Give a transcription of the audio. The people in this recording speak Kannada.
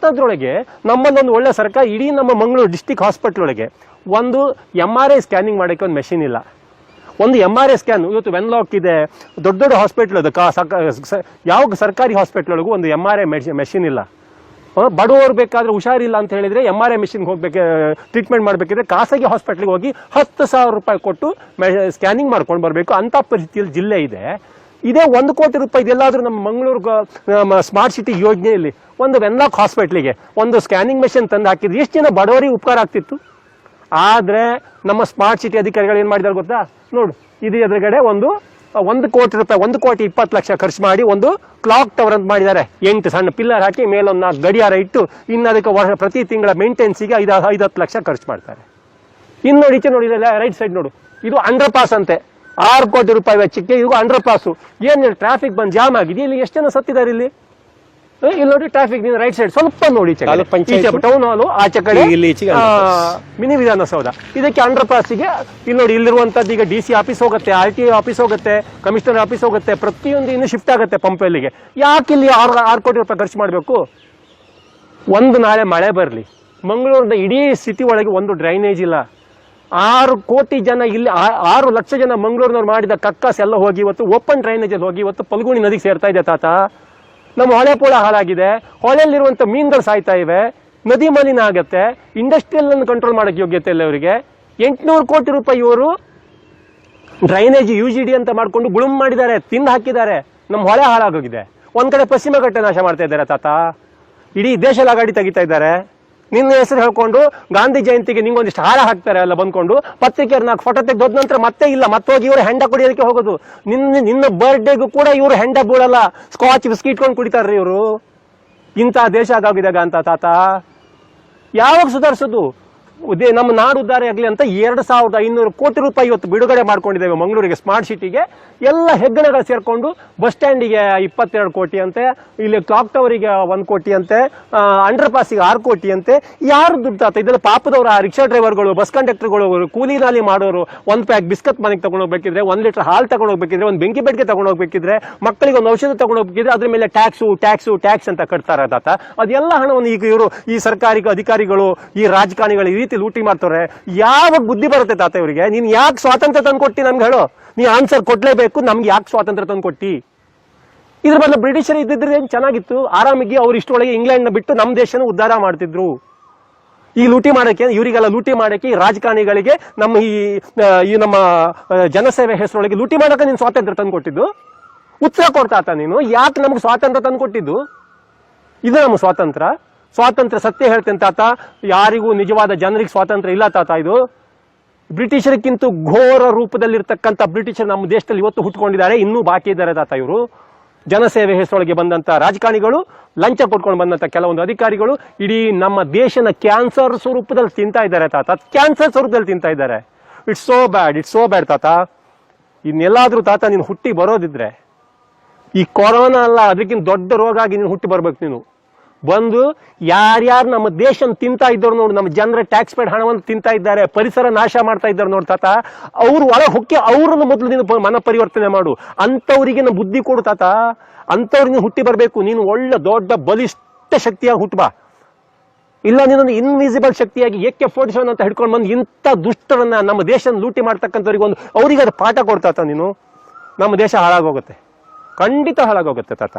ಅಂಥದ್ರೊಳಗೆ ನಮ್ಮಲ್ಲೊಂದು ಒಳ್ಳೆ ಸರ್ಕಾರ, ಇಡೀ ನಮ್ಮ ಮಂಗಳೂರು ಡಿಸ್ಟಿಕ್ ಹಾಸ್ಪಿಟಲ್ ಒಳಗೆ ಒಂದು MRI ಸ್ಕ್ಯಾನಿಂಗ್ ಮಾಡೋಕ್ಕೆ ಒಂದು ಮೆಷಿನ್ ಇಲ್ಲ. ಒಂದು MRI ಸ್ಕ್ಯಾನ್ ಇವತ್ತು ವೆನ್ಲಾಕ್ ಇದೆ, ದೊಡ್ಡ ದೊಡ್ಡ ಹಾಸ್ಪಿಟ್ಲ್ ಅದು, ಯಾವ ಸರ್ಕಾರಿ ಹಾಸ್ಪಿಟ್ಲ್ ಒಳಗೂ ಒಂದು MRI ಮೆಷಿನ್ ಇಲ್ಲ. ಬಡವರು ಬೇಕಾದ್ರೆ ಹುಷಾರಿಲ್ಲ ಅಂತ ಹೇಳಿದ್ರೆ MRI ಮೆಷಿನ್ಗೆ ಹೋಗ್ಬೇಕು, ಟ್ರೀಟ್ಮೆಂಟ್ ಮಾಡಬೇಕಿದ್ರೆ ಖಾಸಗಿ ಹಾಸ್ಪಿಟ್ಲಿಗೆ ಹೋಗಿ 10,000 ರೂಪಾಯಿ ಕೊಟ್ಟು ಸ್ಕ್ಯಾನಿಂಗ್ ಮಾಡ್ಕೊಂಡು ಬರಬೇಕು. ಅಂಥ ಪರಿಸ್ಥಿತಿಯಲ್ಲಿ ಜಿಲ್ಲೆ ಇದೆ. ಇದೇ 1 ಕೋಟಿ ರೂಪಾಯಿ ಇದೆಲ್ಲಾದ್ರೂ ನಮ್ಮ ಮಂಗಳೂರು ಸ್ಮಾರ್ಟ್ ಸಿಟಿ ಯೋಜನೆಯಲ್ಲಿ ಒಂದು ವೆನ್ಲಾಕ್ ಹಾಸ್ಪಿಟ್ಲಿಗೆ ಒಂದು ಸ್ಕ್ಯಾನಿಂಗ್ ಮೆಷಿನ್ ತಂದು ಹಾಕಿದ್ರೆ ಎಷ್ಟು ಜನ ಬಡವರಿಗೆ ಉಪಕಾರ ಆಗ್ತಿತ್ತು. ಆದ್ರೆ ನಮ್ಮ ಸ್ಮಾರ್ಟ್ ಸಿಟಿ ಅಧಿಕಾರಿಗಳು ಏನ್ ಮಾಡಿದಾರೆ ಗೊತ್ತಾ? ನೋಡು, ಇದು ಎದುರುಗಡೆ 1 ಕೋಟಿ ರೂಪಾಯಿ 1,20,00,000 ಖರ್ಚು ಮಾಡಿ ಒಂದು ಕ್ಲಾಕ್ ಟವರ್ ಅಂತ ಮಾಡಿದ್ದಾರೆ. 8 ಸಣ್ಣ ಪಿಲ್ಲರ್ ಹಾಕಿ ಮೇಲೊಂದು 4 ಗಡಿಯಾರ ಇಟ್ಟು ಇನ್ನು ಅದಕ್ಕೆ ಪ್ರತಿ ತಿಂಗಳ ಮೇಂಟೆನ್ಸಿಗೆ 5-10 ಲಕ್ಷ ಖರ್ಚು ಮಾಡ್ತಾರೆ. ಇನ್ನು ನೋಡಿ, ಈಚೆ ನೋಡಿ, ರೈಟ್ ಸೈಡ್ ನೋಡು, ಇದು ಅಂಡರ್ ಪಾಸ್ ಅಂತೆ. 6 ಕೋಟಿ ರೂಪಾಯಿ ವೆಚ್ಚಕ್ಕೆ ಇದು ಅಂಡರ್ ಪಾಸ್. ಏನ್ ಟ್ರಾಫಿಕ್ ಬಂದ್ ಜಾಮ್ ಆಗಿದೆ. ಇಲ್ಲಿ ಎಷ್ಟು ಜನ ಸತ್ತಿದ್ದಾರೆ ಇಲ್ಲಿ ನೋಡಿ. ಟ್ರಾಫಿಕ್ ರೈಟ್ ಸೈಡ್ ಸ್ವಲ್ಪ ನೋಡಿ, ಟೌನ್ ಹಾಲು ಆಚೆ ಕಡೆ ಮಿನಿ ವಿಧಾನಸೌಧ. ಇದಕ್ಕೆ ಅಂಡರ್ ಪಾಸ್ಗೆ ಇಲ್ಲಿ ನೋಡಿ, ಇಲ್ಲಿರುವಂತದ್ದು ಈಗ DC ಆಫೀಸ್ ಹೋಗುತ್ತೆ, RTI ಆಫೀಸ್ ಹೋಗುತ್ತೆ, ಕಮಿಷನರ್ ಆಫೀಸ್ ಹೋಗುತ್ತೆ, ಪ್ರತಿಯೊಂದು ಇನ್ನು ಶಿಫ್ಟ್ ಆಗುತ್ತೆ ಪಂಪಲ್ಲಿಗೆ. ಯಾಕೆ ಇಲ್ಲಿ 6 ಕೋಟಿ ರೂಪಾಯಿ ಖರ್ಚು ಮಾಡಬೇಕು? ಒಂದು ನಾಳೆ ಮಳೆ ಬರಲಿ, ಮಂಗಳೂರಿನ ಇಡೀ ಸಿಟಿ ಒಳಗೆ ಒಂದು ಡ್ರೈನೇಜ್ ಇಲ್ಲ. 6 ಕೋಟಿ ಜನ ಇಲ್ಲಿ 6 ಲಕ್ಷ ಜನ ಮಂಗಳೂರಿನವ್ರು ಮಾಡಿದ ಕಕ್ಕಾಸ್ ಎಲ್ಲ ಹೋಗಿ ಇವತ್ತು ಓಪನ್ ಡ್ರೈನೇಜ್ ಅಲ್ಲಿ ಹೋಗಿ ಇವತ್ತು ಪಲ್ಗುಣಿ ನದಿಗೆ ಸೇರ್ತಾ ಇದೆ ತಾತ. ನಮ್ಮ ಹೊಳೆ ಪೂಳ ಹಾಳಾಗಿದೆ, ಹೊಳೆಯಲ್ಲಿರುವಂತ ಮೀನುಗಳು ಸಾಯ್ತಾ ಇವೆ, ನದಿ ಮಲಿನ ಆಗತ್ತೆ, ಇಂಡಸ್ಟ್ರಿಯಲ್ ಅನ್ನು ಕಂಟ್ರೋಲ್ ಮಾಡಕ್ಕೆ ಯೋಗ್ಯತೆ ಇಲ್ಲ ಇವರಿಗೆ. 800 ಕೋಟಿ ರೂಪಾಯಿ ಇವರು ಡ್ರೈನೇಜ್ UGD ಅಂತ ಮಾಡ್ಕೊಂಡು ಗುಳುಮ್ ಮಾಡಿದ್ದಾರೆ, ತಿಂದು ಹಾಕಿದ್ದಾರೆ. ನಮ್ಮ ಹೊಳೆ ಹಾಳಾಗೋಗಿದೆ. ಒಂದ್ ಕಡೆ ಪಶ್ಚಿಮ ಘಟ್ಟ ನಾಶ ಮಾಡ್ತಾ ಇದ್ದಾರೆ ತಾತ. ಇಡೀ ದೇಶ ಲಾಗಾಡಿ ತೆಗಿತಾ ಇದ್ದಾರೆ. ನಿನ್ನ ಹೆಸರು ಹೇಳ್ಕೊಂಡು ಗಾಂಧಿ ಜಯಂತಿಗೆ ನಿಂಗೊಂದಿಷ್ಟು ಹಾರ ಹಾಕ್ತಾರೆ ಎಲ್ಲ ಬಂದ್ಕೊಂಡು, ಪತ್ರಿಕೆಯವ್ರು 4 ಫೋಟೋ ತೆಗೆದೋದ್ ನಂತರ ಮತ್ತೆ ಇಲ್ಲ, ಮತ್ತೋಗಿ ಇವರು ಹೆಂಡ ಕುಡಿಯೋದಕ್ಕೆ ಹೋಗೋದು. ನಿನ್ನ ಬರ್ಡೇಗೂ ಕೂಡ ಇವರು ಹೆಂಡ ಬೀಳಲ್ಲ, ಸ್ಕಾಚ್ ಬಿಸ್ಕಿ ಇಟ್ಕೊಂಡು ಕುಡಿತಾರ್ರಿ ಇವರು. ಇಂಥ ದೇಶ ಆಗಾಗಿದಾಗ ಅಂತ ತಾತ ಯಾವಾಗ ಸುಧಾರಿಸೋದು? ನಮ್ಮ ನಾಡು ಉದ್ಧಾರ ಆಗಲಿ ಅಂತ 2,500 ಕೋಟಿ ರೂಪಾಯಿ ಇವತ್ತು ಬಿಡುಗಡೆ ಮಾಡ್ಕೊಂಡಿದ್ದೇವೆ ಮಂಗಳೂರಿಗೆ ಸ್ಮಾರ್ಟ್ ಸಿಟಿಗೆ. ಎಲ್ಲ ಹೆಗ್ಗಣಗಳು ಸೇರ್ಕೊಂಡು ಬಸ್ ಸ್ಟ್ಯಾಂಡಿಗೆ 22 ಕೋಟಿ ಅಂತೆ, ಇಲ್ಲಿ ಕ್ಲಾಕ್ ಟವರಿಗೆ 1 ಕೋಟಿ ಅಂತೆ, ಅಂಡರ್ ಪಾಸಿಗೆ 6 ಕೋಟಿ ಅಂತೆ. ಯಾರು ದುಡ್ಡು ತಾತ? ಇದೆಲ್ಲ ಪಾಪದವರ ರಿಕ್ಷಾ ಡ್ರೈವರ್ಗಳು, ಬಸ್ ಕಂಡಕ್ಟರ್ಗಳು, ಕೂಲಿ ನಾಲಿ ಮಾಡೋರು. 1 ಪ್ಯಾಕ್ ಬಿಸ್ಕತ್ ಮನೆಗೆ ತಗೊಂಡೋಗ್ಬೇಕಿದ್ರೆ, 1 ಲೀಟರ್ ಹಾಲು ತಗೊಂಡೋಗ್ಬೇಕಿದ್ರೆ, ಒಂದು ಬೆಂಕಿ ಬೆಡ್ಗೆ ತಗೊಂಡೋಗ್ಬೇಕಿದ್ರೆ, ಮಕ್ಕಳಿಗೆ ಒಂದು ಔಷಧ ತಗೊಂಡೋಗ್ಬೇಕಿದ್ರೆ ಅದ್ರ ಮೇಲೆ ಟ್ಯಾಕ್ಸ್ ಅಂತ ಕಟ್ತಾರ ತಾತ. ಅದೆಲ್ಲ ಹಣವನ್ನು ಈಗ ಇವರು ಈ ಸರ್ಕಾರಿ ಅಧಿಕಾರಿಗಳು, ಈ ರಾಜಕಾರಣಿಗಳು ಈ ರೀತಿ ಲೂಟಿ ಮಾಡ್ತಾರೆ. ಯಾವಾಗ ಬುದ್ಧಿ ಬರುತ್ತೆ ತಾತ ಇವರಿಗೆ? ನೀನ್ ಯಾಕೆ ಸ್ವಾತಂತ್ರ್ಯ ತಂದು ಕೊಟ್ಟಿ ನಮ್ಗೆ ಹೇಳೋ? ನೀ ಆನ್ಸರ್ ಕೊಡ್ಲೇಬೇಕು. ನಮ್ಗೆ ಯಾಕೆ ಸ್ವಾತಂತ್ರ್ಯ ತಂದು ಕೊಟ್ಟಿ? ಇದ್ರ ಬದಲು ಬ್ರಿಟಿಷರು ಇದ್ದಿದ್ರೆ ಏನ್ ಚೆನ್ನಾಗಿತ್ತು. ಆರಾಮಿಗೆ ಅವ್ರು ಇಷ್ಟೊಳಗೆ ಇಂಗ್ಲೆಂಡ್ ನ ಬಿಟ್ಟು ನಮ್ಮ ದೇಶನ ಉದ್ಧಾರ ಮಾಡ್ತಿದ್ರು. ಈ ಲೂಟಿ ಮಾಡಕ್ಕೆ, ಇವರಿಗೆಲ್ಲ ಲೂಟಿ ಮಾಡಕ್ಕೆ, ಈ ರಾಜಕಾರಣಿಗಳಿಗೆ ನಮ್ಮ ಜನಸೇವೆ ಹೆಸರೊಳಗೆ ಲೂಟಿ ಮಾಡಕ್ಕೆ ನೀನು ಸ್ವಾತಂತ್ರ್ಯ ತಂದು ಕೊಟ್ಟಿದ್ದು. ಉತ್ತರ ಕೊಡ್ತಾತ ನೀನು, ಯಾಕೆ ನಮ್ಗೆ ಸ್ವಾತಂತ್ರ್ಯ ತಂದು ಕೊಟ್ಟಿದ್ದು? ಇದು ನಮ್ಮ ಸ್ವಾತಂತ್ರ್ಯ ಸತ್ಯ ಹೇಳ್ತೇನೆ ತಾತ, ಯಾರಿಗೂ ನಿಜವಾದ ಜನರಿಗೆ ಸ್ವಾತಂತ್ರ್ಯ ಇಲ್ಲ ತಾತ. ಇದು ಬ್ರಿಟಿಷರಿಗಿಂತ ಘೋರ ರೂಪದಲ್ಲಿರ್ತಕ್ಕಂಥ ಬ್ರಿಟಿಷರು ನಮ್ಮ ದೇಶದಲ್ಲಿ ಇವತ್ತು ಹುಟ್ಟುಕೊಂಡಿದ್ದಾರೆ, ಇನ್ನೂ ಬಾಕಿ ಇದ್ದಾರೆ ತಾತ. ಇವರು ಜನಸೇವೆ ಹೆಸರೊಳಗೆ ಬಂದಂತ ರಾಜಕಾರಣಿಗಳು, ಲಂಚ ಕೊಟ್ಕೊಂಡು ಬಂದಂತ ಕೆಲವೊಂದು ಅಧಿಕಾರಿಗಳು ಇಡೀ ನಮ್ಮ ದೇಶನ ಕ್ಯಾನ್ಸರ್ ಸ್ವರೂಪದಲ್ಲಿ ತಿಂತಾ ಇದ್ದಾರೆ ತಾತ. ಕ್ಯಾನ್ಸರ್ ಸ್ವರೂಪದಲ್ಲಿ ತಿಂತಾ ಇದ್ದಾರೆ. ಇಟ್ಸ್ ಸೋ ಬ್ಯಾಡ್ ತಾತ. ಇನ್ನೆಲ್ಲಾದ್ರೂ ತಾತ ನೀನು ಹುಟ್ಟಿ ಬರೋದಿದ್ರೆ, ಈ ಕೊರೋನಾ ಅಲ್ಲ ಅದಕ್ಕಿಂತ ದೊಡ್ಡ ರೋಗ ಆಗಿ ನೀನು ಹುಟ್ಟಿ ಬರ್ಬೇಕು. ನೀನು ಬಂದು ಯಾರ್ಯಾರು ನಮ್ಮ ದೇಶ ತಿಂತಾ ಇದ್ದವ್ರು ನೋಡು, ನಮ್ಮ ಜನರ ಟ್ಯಾಕ್ಸ್ ಪೇಡ್ ಹಣವನ್ನು ತಿಂತಾ ಇದ್ದಾರೆ, ಪರಿಸರ ನಾಶ ಮಾಡ್ತಾ ಇದ್ದಾರೆ ನೋಡ್ತಾತ. ಅವ್ರು ಒಳಗೆ ಹೊಕ್ಕಿ ಅವ್ರನ್ನ ಮೊದಲು ನೀನು ಮನ ಪರಿವರ್ತನೆ ಮಾಡು. ಅಂತವ್ರಿಗೆ ಬುದ್ಧಿ ಕೊಡು ತಾತ. ಅಂತವ್ರಿಗೆ ನೀನು ಹುಟ್ಟಿ ಬರ್ಬೇಕು. ನೀನು ಒಳ್ಳೆ ದೊಡ್ಡ ಬಲಿಷ್ಠ ಶಕ್ತಿಯಾಗಿ ಹುಟ್ಟಬಾ. ಇಲ್ಲ ನೀನೊಂದು ಇನ್ವಿಸಿಬಲ್ ಶಕ್ತಿಯಾಗಿ AK-47 ಅಂತ ಹಿಡ್ಕೊಂಡು ಬಂದು ಇಂಥ ದುಷ್ಟರನ್ನ ನಮ್ಮ ದೇಶ ಲೂಟಿ ಮಾಡ್ತಕ್ಕಂಥವ್ರಿಗೆ ಅವರಿಗೆ ಅದು ಪಾಠ ಕೊಡ್ತಾತ ನೀನು. ನಮ್ಮ ದೇಶ ಹಾಳಾಗೋಗುತ್ತೆ, ಖಂಡಿತ ಹಾಳಾಗೋಗುತ್ತೆ ತಾತ.